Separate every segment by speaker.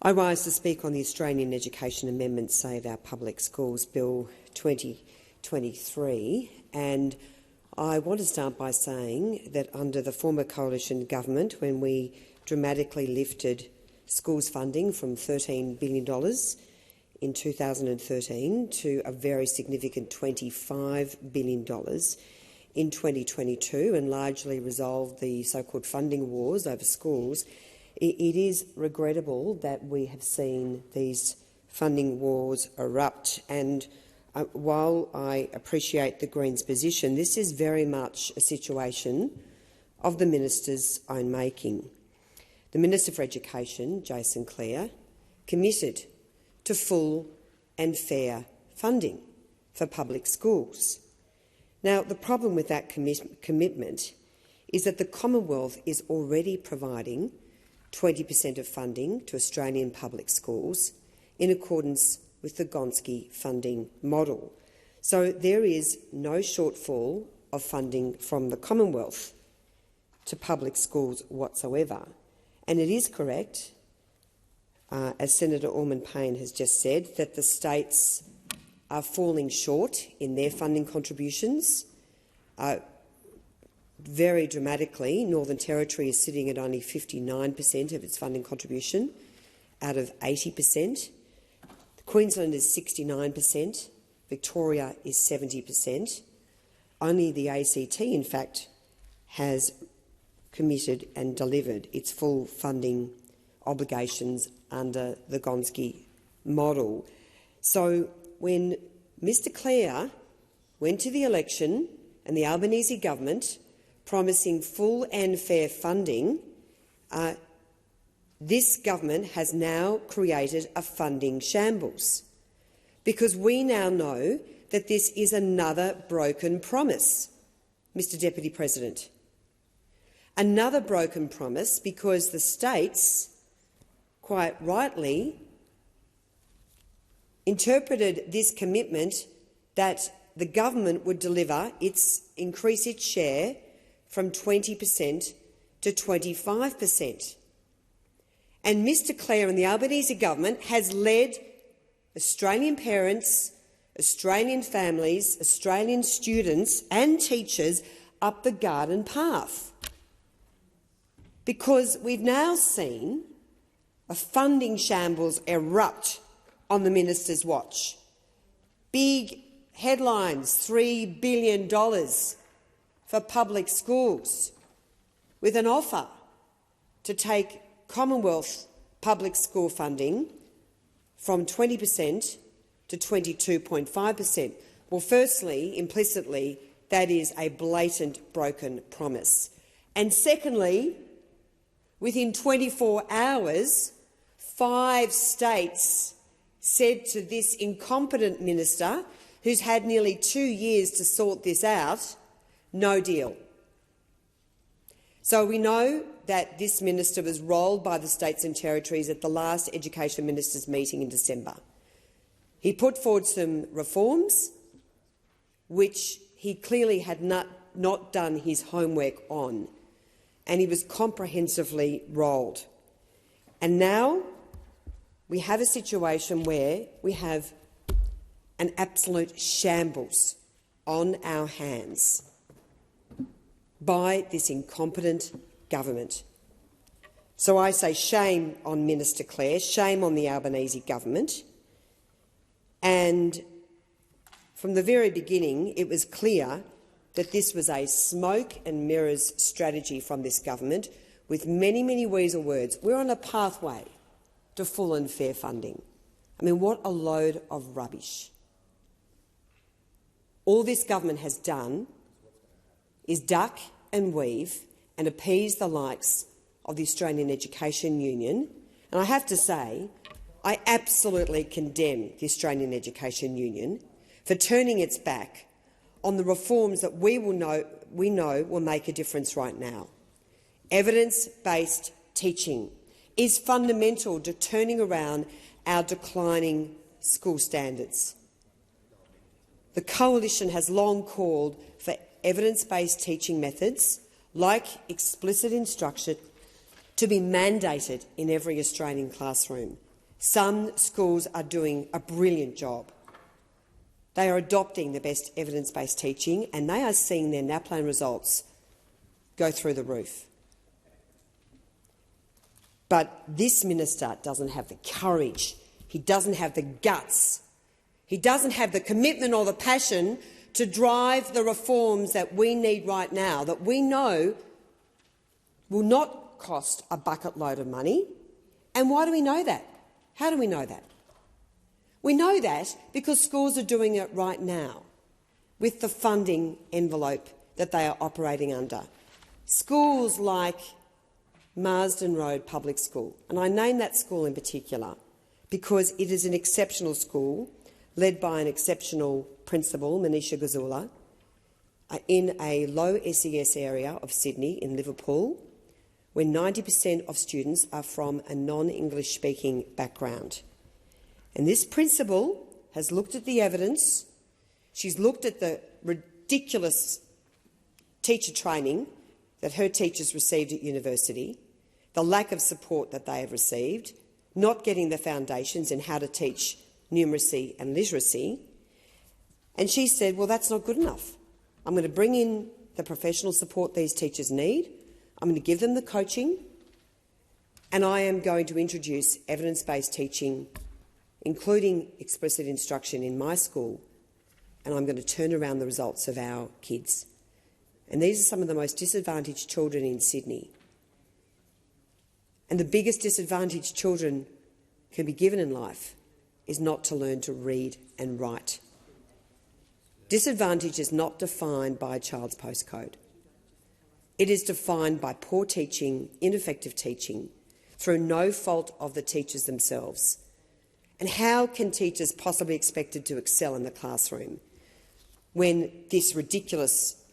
Speaker 1: I rise to speak on the Australian Education Amendment Save Our Public Schools Bill 2023, and I want to start by saying that under the former coalition government, when we dramatically lifted schools funding from $13 billion in 2013 to a very significant $25 billion in 2022 and largely resolved the so-called funding wars over schools, it is regrettable that we have seen these funding wars erupt. And while I appreciate the Greens' position, this is very much a situation of the minister's own making. The Minister for Education, Jason Clare, committed to full and fair funding for public schools. Now, the problem with that commitment is that the Commonwealth is already providing 20% of funding to Australian public schools in accordance with the Gonski funding model. So there is no shortfall of funding from the Commonwealth to public schools whatsoever. And it is correct, as Senator Orman-Payne has just said, that the states are falling short in their funding contributions. Very dramatically, Northern Territory is sitting at only 59% of its funding contribution out of 80%. Queensland is 69%, Victoria is 70%. Only the ACT, in fact, has committed and delivered its full funding obligations under the Gonski model. So when Mr Clare went to the election and the Albanese government promising full and fair funding, this government has now created a funding shambles, because we now know that this is another broken promise, Mr Deputy President. Another broken promise because the states, quite rightly, interpreted this commitment that the government would increase its share from 20% to 25%. And Mr Clare and the Albanese government has led Australian parents, Australian families, Australian students and teachers up the garden path. Because we've now seen a funding shambles erupt on the minister's watch. Big headlines, $3 billion for public schools, with an offer to take Commonwealth public school funding from 20% to 22.5%. Well, firstly, implicitly, that is a blatant broken promise. And secondly, within 24 hours, 5 states said to this incompetent minister, who's had nearly 2 years to sort this out, no deal. So we know that this minister was rolled by the states and territories at the last Education Ministers' meeting in December. He put forward some reforms which he clearly had not done his homework on, and he was comprehensively rolled. And now we have a situation where we have an absolute shambles on our hands by this incompetent government. So I say shame on Minister Clare, shame on the Albanese government. And from the very beginning, it was clear that this was a smoke and mirrors strategy from this government, with many, many weasel words. We're on a pathway to full and fair funding. I mean, what a load of rubbish. All this government has done is duck and weave and appease the likes of the Australian Education Union. And I have to say, I absolutely condemn the Australian Education Union for turning its back on the reforms that we know will make a difference right now. Evidence-based teaching is fundamental to turning around our declining school standards. The Coalition has long called for evidence-based teaching methods, like explicit instruction, to be mandated in every Australian classroom. Some schools are doing a brilliant job. They are adopting the best evidence-based teaching, and they are seeing their NAPLAN results go through the roof. But this minister doesn't have the courage, he doesn't have the guts, he doesn't have the commitment or the passion to drive the reforms that we need right now, that we know will not cost a bucket load of money. And why do we know that? How do we know that? We know that because schools are doing it right now with the funding envelope that they are operating under. Schools like Marsden Road Public School, and I name that school in particular because it is an exceptional school led by an exceptional principal, Manisha Gazula, in a low SES area of Sydney in Liverpool, where 90% of students are from a non-English speaking background. And this principal has looked at the evidence, she's looked at the ridiculous teacher training that her teachers received at university, the lack of support that they have received, not getting the foundations in how to teach numeracy and literacy, and she said, well, that's not good enough. I'm going to bring in the professional support these teachers need, I'm going to give them the coaching, and I am going to introduce evidence-based teaching, including explicit instruction in my school, and I'm going to turn around the results of our kids. And these are some of the most disadvantaged children in Sydney. And the biggest disadvantage children can be given in life is not to learn to read and write. Disadvantage is not defined by a child's postcode. It is defined by poor teaching, ineffective teaching, through no fault of the teachers themselves. And how can teachers possibly be expected to excel in the classroom when this ridiculous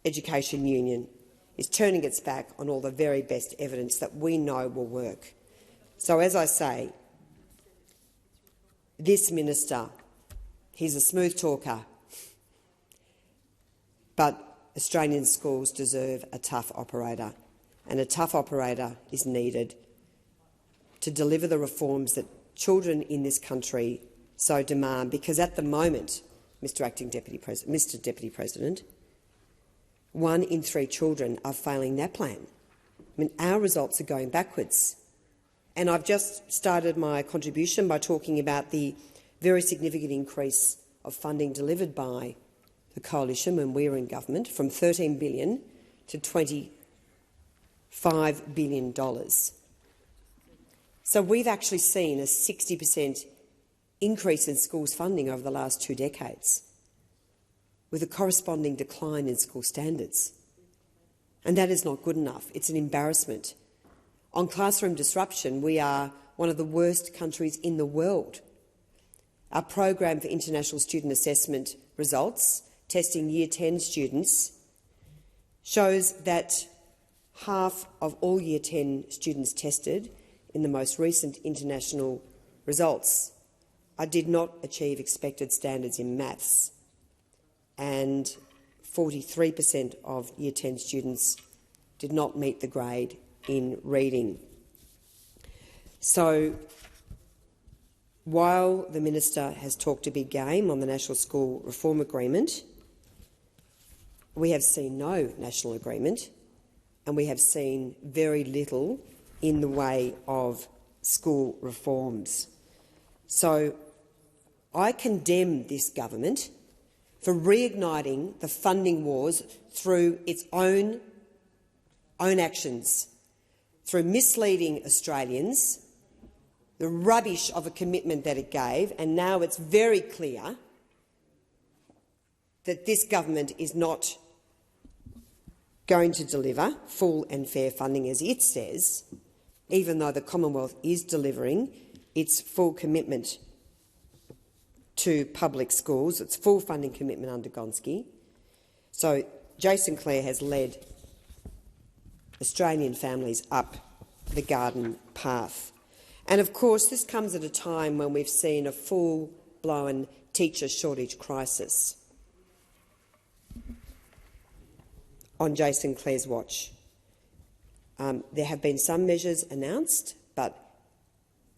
Speaker 1: education union is turning its back on all the very best evidence that we know will work? So, as I say, this minister, he's a smooth talker, but Australian schools deserve a tough operator, and a tough operator is needed to deliver the reforms that children in this country so demand, because at the moment, Mr Deputy President, 1 in 3 children are failing NAPLAN. I mean, our results are going backwards. And I've just started my contribution by talking about the very significant increase of funding delivered by the coalition when we were in government, from $13 billion to $25 billion. So we've actually seen a 60% increase in schools funding over the last 2 decades, with a corresponding decline in school standards. And that is not good enough. It's an embarrassment. On classroom disruption, we are one of the worst countries in the world. Our program for international student assessment results, testing Year 10 students, shows that half of all Year 10 students tested in the most recent international results did not achieve expected standards in maths, and 43% of Year 10 students did not meet the grade in reading. So, while the minister has talked a big game on the National School Reform Agreement, we have seen no national agreement, and we have seen very little in the way of school reforms. So I condemn this government for reigniting the funding wars through its own actions, through misleading Australians, the rubbish of a commitment that it gave, and now it's very clear that this government is not going to deliver full and fair funding, as it says, even though the Commonwealth is delivering its full commitment to public schools, its full funding commitment under Gonski. So Jason Clare has led Australian families up the garden path. And of course, this comes at a time when we've seen a full-blown teacher shortage crisis on Jason Clare's watch. There have been some measures announced, but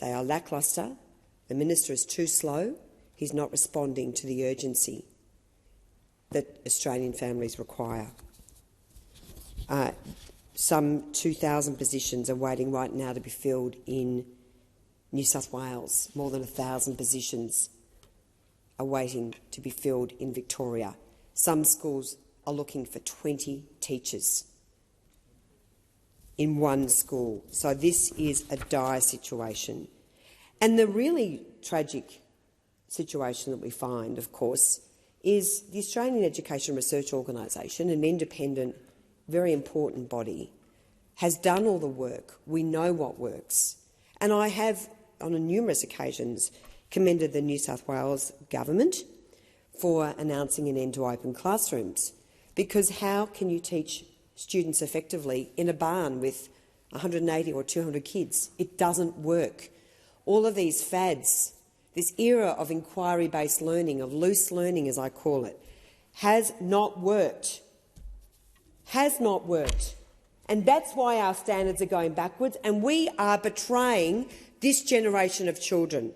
Speaker 1: They are lacklustre. The minister is too slow. He's not responding to the urgency that Australian families require. Some 2,000 positions are waiting right now to be filled in New South Wales. More than 1,000 positions are waiting to be filled in Victoria. Some schools are looking for 20 teachers in one school. So this is a dire situation. And the really tragic situation that we find, of course, is the Australian Education Research Organisation, an independent, very important body, has done all the work. We know what works. And I have, on numerous occasions, commended the New South Wales government for announcing an end to open classrooms, because how can you teach students effectively in a barn with 180 or 200 kids? It doesn't work. All of these fads, this era of inquiry-based learning, of loose learning as I call it, has not worked. Has not worked. And that's why our standards are going backwards, and we are betraying this generation of children.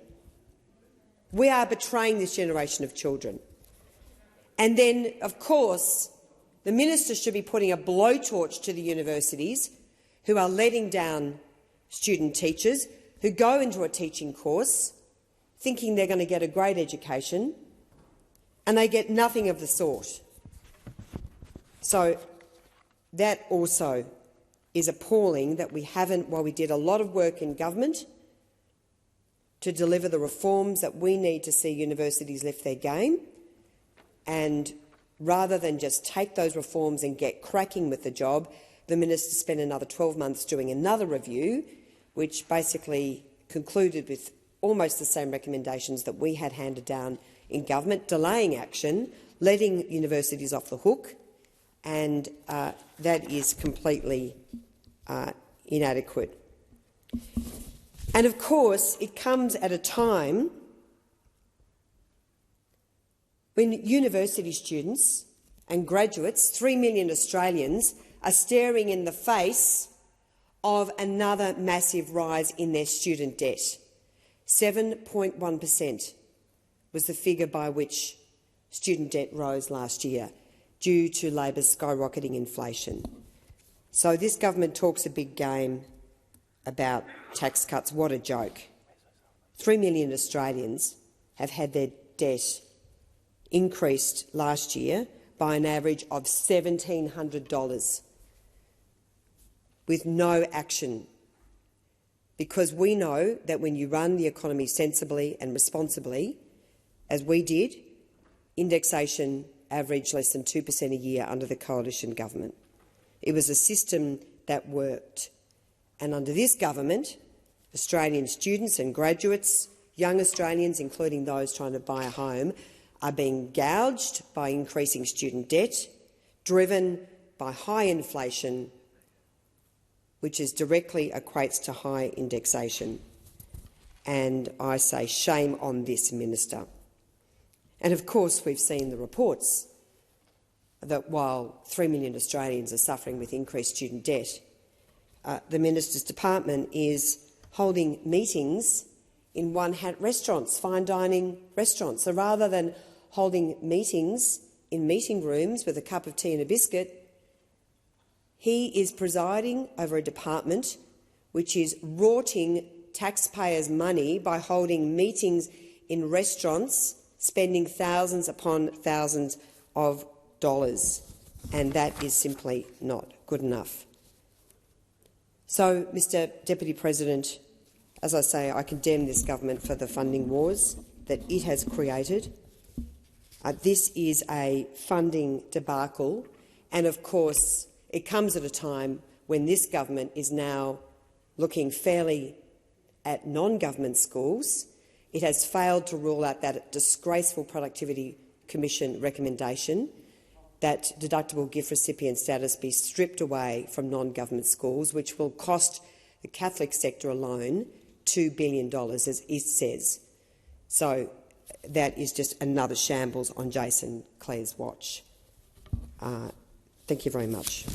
Speaker 1: We are betraying this generation of children. And then, of course, the minister should be putting a blowtorch to the universities who are letting down student teachers who go into a teaching course thinking they're going to get a great education, and they get nothing of the sort. So that also is appalling that we haven't, while we did a lot of work in government to deliver the reforms that we need to see universities lift their game, and rather than just take those reforms and get cracking with the job, the minister spent another 12 months doing another review, which basically concluded with almost the same recommendations that we had handed down in government, delaying action, letting universities off the hook, and that is completely inadequate. And of course, it comes at a time when university students and graduates, 3 million Australians, are staring in the face of another massive rise in their student debt. 7.1% was the figure by which student debt rose last year due to Labor's skyrocketing inflation. So this government talks a big game about tax cuts. What a joke. 3 million Australians have had their debt increased last year by an average of $1,700 with no action, because we know that when you run the economy sensibly and responsibly, as we did, indexation averaged less than 2% a year under the coalition government. It was a system that worked. And under this government, Australian students and graduates, young Australians, including those trying to buy a home, are being gouged by increasing student debt, driven by high inflation, which directly equates to high indexation. And I say shame on this minister. And of course we've seen the reports that while 3 million Australians are suffering with increased student debt, the minister's department is holding meetings in one-hat restaurants, fine dining restaurants. So rather than holding meetings in meeting rooms with a cup of tea and a biscuit, he is presiding over a department which is rorting taxpayers' money by holding meetings in restaurants, spending thousands upon thousands of dollars, and that is simply not good enough. So, Mr Deputy President, as I say, I condemn this government for the funding wars that it has created. This is a funding debacle, and of course it comes at a time when this government is now looking fairly at non-government schools. It has failed to rule out that disgraceful Productivity Commission recommendation that deductible gift recipient status be stripped away from non-government schools, which will cost the Catholic sector alone $2 billion, as it says. So that is just another shambles on Jason Clare's watch. Thank you very much.